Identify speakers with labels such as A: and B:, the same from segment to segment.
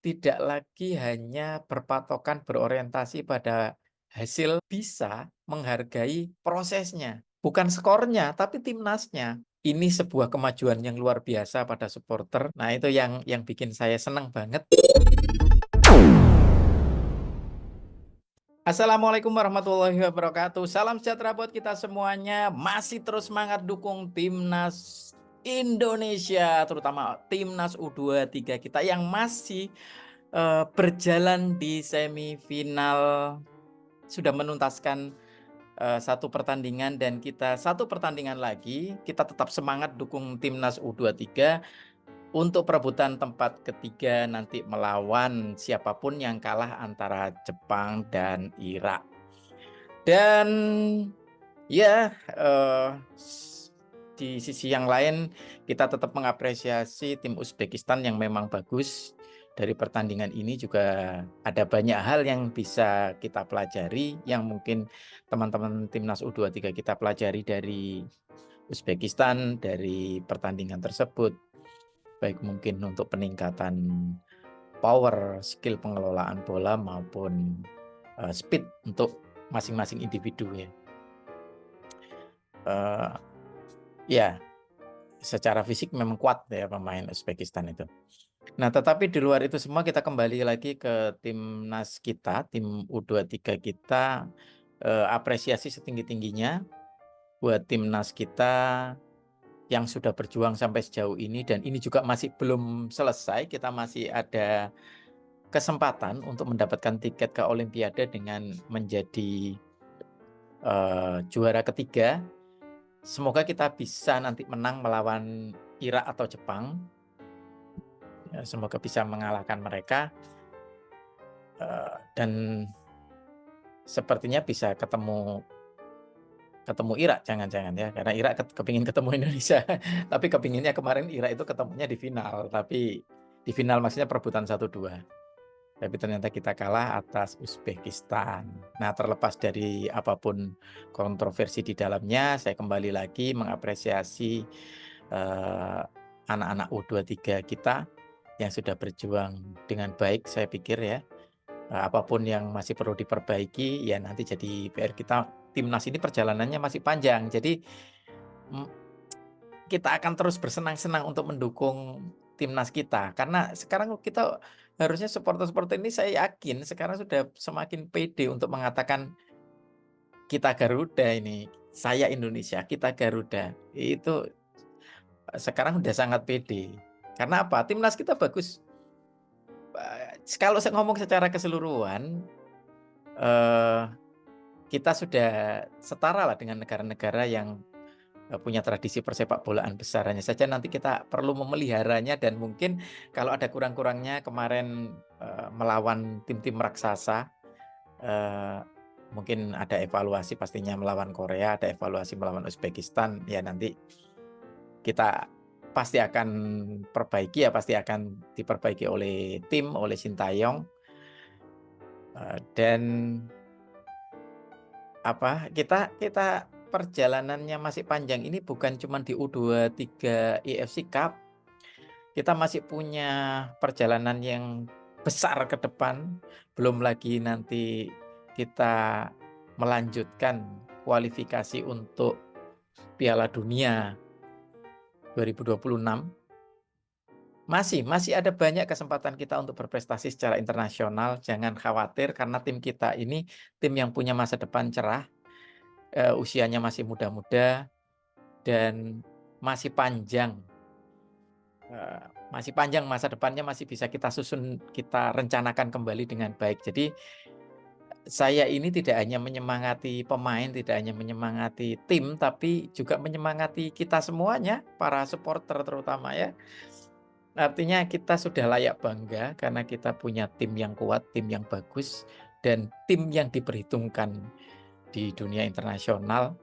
A: tidak lagi hanya berpatokan berorientasi pada hasil, bisa menghargai prosesnya, bukan skornya, tapi timnasnya. Ini sebuah kemajuan yang luar biasa pada supporter. Nah, itu yang bikin saya senang banget. Assalamualaikum warahmatullahi wabarakatuh. Salam sejahtera buat kita semuanya. Masih terus semangat dukung timnas Indonesia, terutama timnas U23 kita yang masih berjalan di semifinal, sudah menuntaskan satu pertandingan, dan kita satu pertandingan lagi. Kita tetap semangat dukung timnas U23 untuk perebutan tempat ketiga nanti melawan siapapun yang kalah antara Jepang dan Irak. Dan ya, di sisi yang lain kita tetap mengapresiasi tim Uzbekistan yang memang bagus. Dari pertandingan ini juga ada banyak hal yang bisa kita pelajari, yang mungkin teman-teman timnas U23 kita pelajari dari Uzbekistan, dari pertandingan tersebut. Baik mungkin untuk peningkatan power, skill pengelolaan bola maupun speed untuk masing-masing individu ya. Ya, secara fisik memang kuat ya pemain Uzbekistan itu. Nah, tetapi di luar itu semua kita kembali lagi ke timnas kita, tim U23 kita, apresiasi setinggi-tingginya buat timnas kita yang sudah berjuang sampai sejauh ini, dan ini juga masih belum selesai. Kita masih ada kesempatan untuk mendapatkan tiket ke Olimpiade dengan menjadi juara ketiga. Semoga kita bisa nanti menang melawan Irak atau Jepang. Ya, semoga bisa mengalahkan mereka, dan sepertinya bisa ketemu Irak, jangan-jangan ya, karena Irak kepingin ketemu Indonesia. Tapi kepinginnya kemarin Irak itu ketemunya di final, tapi di final maksudnya perebutan 1-2. Tapi ternyata kita kalah atas Uzbekistan. Nah, terlepas dari apapun kontroversi di dalamnya, saya kembali lagi mengapresiasi anak-anak U23 kita yang sudah berjuang dengan baik, saya pikir ya. Apapun yang masih perlu diperbaiki, ya nanti jadi PR kita. Timnas ini perjalanannya masih panjang, jadi kita akan terus bersenang-senang untuk mendukung timnas kita. Karena sekarang kita harusnya supporter-supporter ini, saya yakin sekarang sudah semakin pede untuk mengatakan kita Garuda ini, saya Indonesia, kita Garuda. Itu sekarang udah sangat pede. Karena apa? Timnas kita bagus. Kalau saya ngomong secara keseluruhan, eh, kita sudah setara lah dengan negara-negara yang punya tradisi persepak bolaan besar. Hanya saja nanti kita perlu memeliharanya, dan mungkin kalau ada kurang-kurangnya kemarin melawan tim-tim raksasa, mungkin ada evaluasi pastinya melawan Korea, ada evaluasi melawan Uzbekistan. Ya nanti kita pasti akan perbaiki, ya pasti akan diperbaiki oleh tim, oleh Sintayong. Dan kita perjalanannya masih panjang. Ini bukan cuma di U23 AFC Cup. Kita masih punya perjalanan yang besar ke depan. Belum lagi nanti kita melanjutkan kualifikasi untuk Piala Dunia 2026. Masih ada banyak kesempatan kita untuk berprestasi secara internasional. Jangan khawatir, karena tim kita ini tim yang punya masa depan cerah. Usianya masih muda-muda dan masih panjang. Masih panjang masa depannya, masih bisa kita susun, kita rencanakan kembali dengan baik. Jadi saya ini tidak hanya menyemangati pemain, tidak hanya menyemangati tim, tapi juga menyemangati kita semuanya, para supporter terutama ya. Artinya kita sudah layak bangga karena kita punya tim yang kuat, tim yang bagus, dan tim yang diperhitungkan di dunia internasional.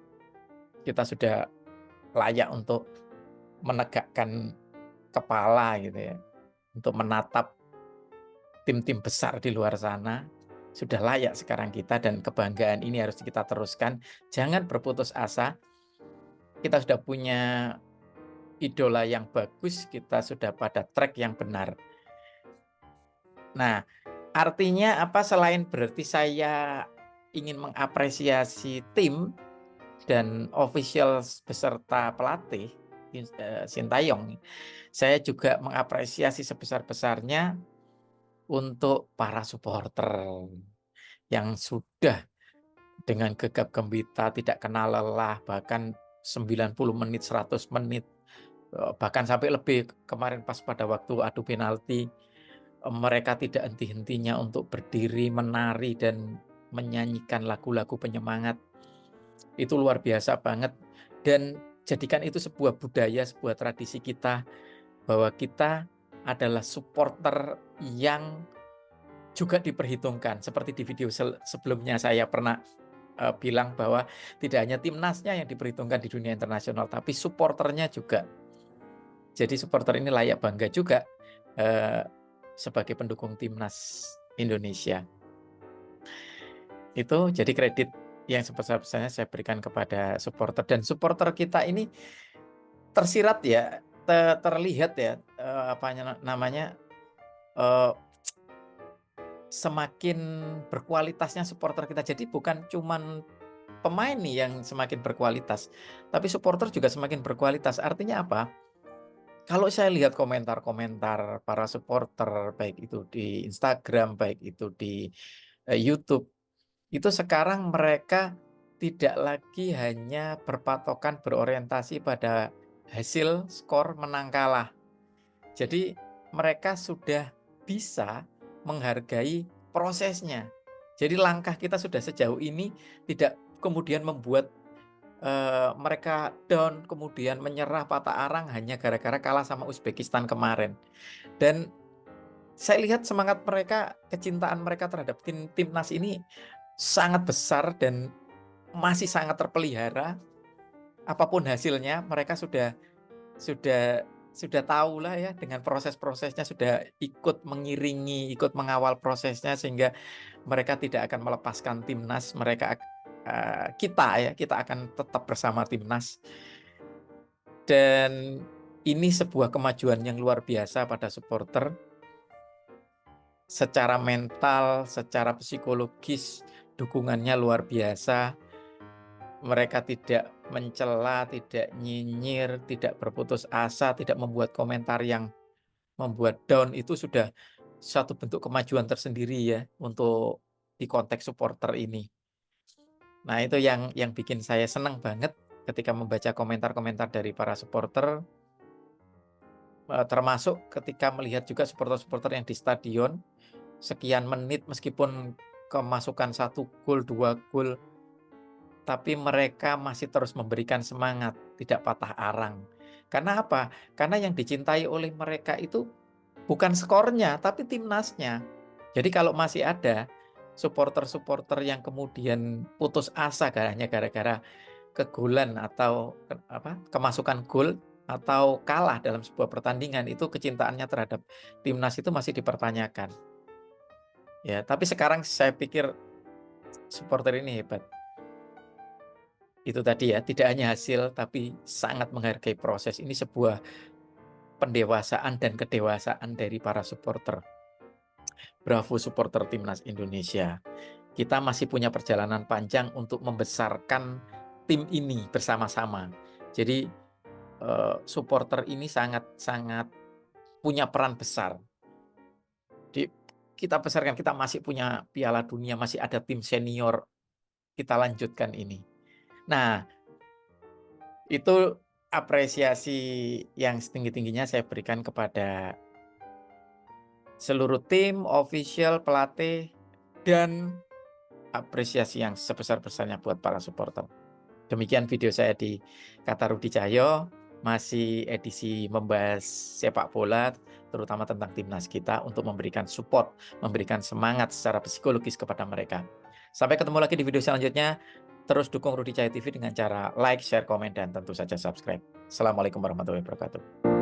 A: Kita sudah layak untuk menegakkan kepala gitu ya, untuk menatap tim-tim besar di luar sana. Sudah layak sekarang kita, dan kebanggaan ini harus kita teruskan. Jangan berputus asa. Kita sudah punya idola yang bagus, kita sudah pada track yang benar. Nah, artinya apa, selain berarti saya ingin mengapresiasi tim dan official beserta pelatih, Sintayong, saya juga mengapresiasi sebesar-besarnya untuk para supporter yang sudah dengan gegap gempita, tidak kenal lelah, bahkan 90 menit, 100 menit, bahkan sampai lebih kemarin pas pada waktu adu penalti, mereka tidak henti-hentinya untuk berdiri, menari, dan menyanyikan lagu-lagu penyemangat. Itu luar biasa banget, dan jadikan itu sebuah budaya, sebuah tradisi kita, bahwa kita adalah supporter yang juga diperhitungkan. Seperti di video sebelumnya saya pernah bilang bahwa tidak hanya timnasnya yang diperhitungkan di dunia internasional, tapi supporternya juga. Jadi supporter ini layak bangga juga eh, sebagai pendukung timnas Indonesia. Itu jadi kredit yang sebesar-besarnya saya berikan kepada supporter, dan supporter kita ini tersirat ya, terlihat ya, apa namanya, eh, semakin berkualitasnya supporter kita. Jadi bukan cuman pemain nih yang semakin berkualitas, tapi supporter juga semakin berkualitas. Artinya apa? Kalau saya lihat komentar-komentar para supporter, baik itu di Instagram, baik itu di YouTube, itu sekarang mereka tidak lagi hanya berpatokan berorientasi pada hasil skor menang kalah. Jadi mereka sudah bisa menghargai prosesnya. Jadi langkah kita sudah sejauh ini tidak kemudian membuat mereka down, kemudian menyerah patah arang hanya gara-gara kalah sama Uzbekistan kemarin. Dan saya lihat semangat mereka, kecintaan mereka terhadap timnas ini sangat besar dan masih sangat terpelihara. Apapun hasilnya, mereka sudah sudah tahu lah ya, dengan proses-prosesnya, sudah ikut mengiringi, ikut mengawal prosesnya, sehingga mereka tidak akan melepaskan timnas. Kita akan tetap bersama timnas. Dan ini sebuah kemajuan yang luar biasa pada supporter. Secara mental, secara psikologis, dukungannya luar biasa. Mereka tidak mencela, tidak nyinyir, tidak berputus asa, tidak membuat komentar yang membuat down. Itu sudah satu bentuk kemajuan tersendiri ya untuk di konteks supporter ini. Nah, itu yang bikin saya senang banget ketika membaca komentar-komentar dari para supporter, termasuk ketika melihat juga supporter-supporter yang di stadion sekian menit, meskipun kemasukan 1 gol, 2 gol, tapi mereka masih terus memberikan semangat, tidak patah arang. Karena apa? Karena yang dicintai oleh mereka itu bukan skornya, tapi timnasnya. Jadi kalau masih ada supporter-supporter yang kemudian putus asa hanya gara-gara kegolan atau kemasukan gol atau kalah dalam sebuah pertandingan, itu kecintaannya terhadap timnas itu masih dipertanyakan. Ya, tapi sekarang saya pikir supporter ini hebat. Itu tadi ya, tidak hanya hasil tapi sangat menghargai proses. Ini sebuah pendewasaan dan kedewasaan dari para supporter. Bravo supporter timnas Indonesia. Kita masih punya perjalanan panjang untuk membesarkan tim ini bersama-sama. Jadi supporter ini sangat-sangat punya peran besar. Kita besarkan, kita masih punya Piala Dunia, masih ada tim senior, kita lanjutkan ini. Nah, itu apresiasi yang setinggi-tingginya saya berikan kepada seluruh tim, official, pelatih, dan apresiasi yang sebesar-besarnya buat para supporter. Demikian video saya di Kata Rudi Cahyo, masih edisi membahas sepak bola, terutama tentang timnas kita, untuk memberikan support, memberikan semangat secara psikologis kepada mereka. Sampai ketemu lagi di video selanjutnya. Terus dukung Rudi Cahyo TV dengan cara like, share, komen, dan tentu saja subscribe. Assalamualaikum warahmatullahi wabarakatuh.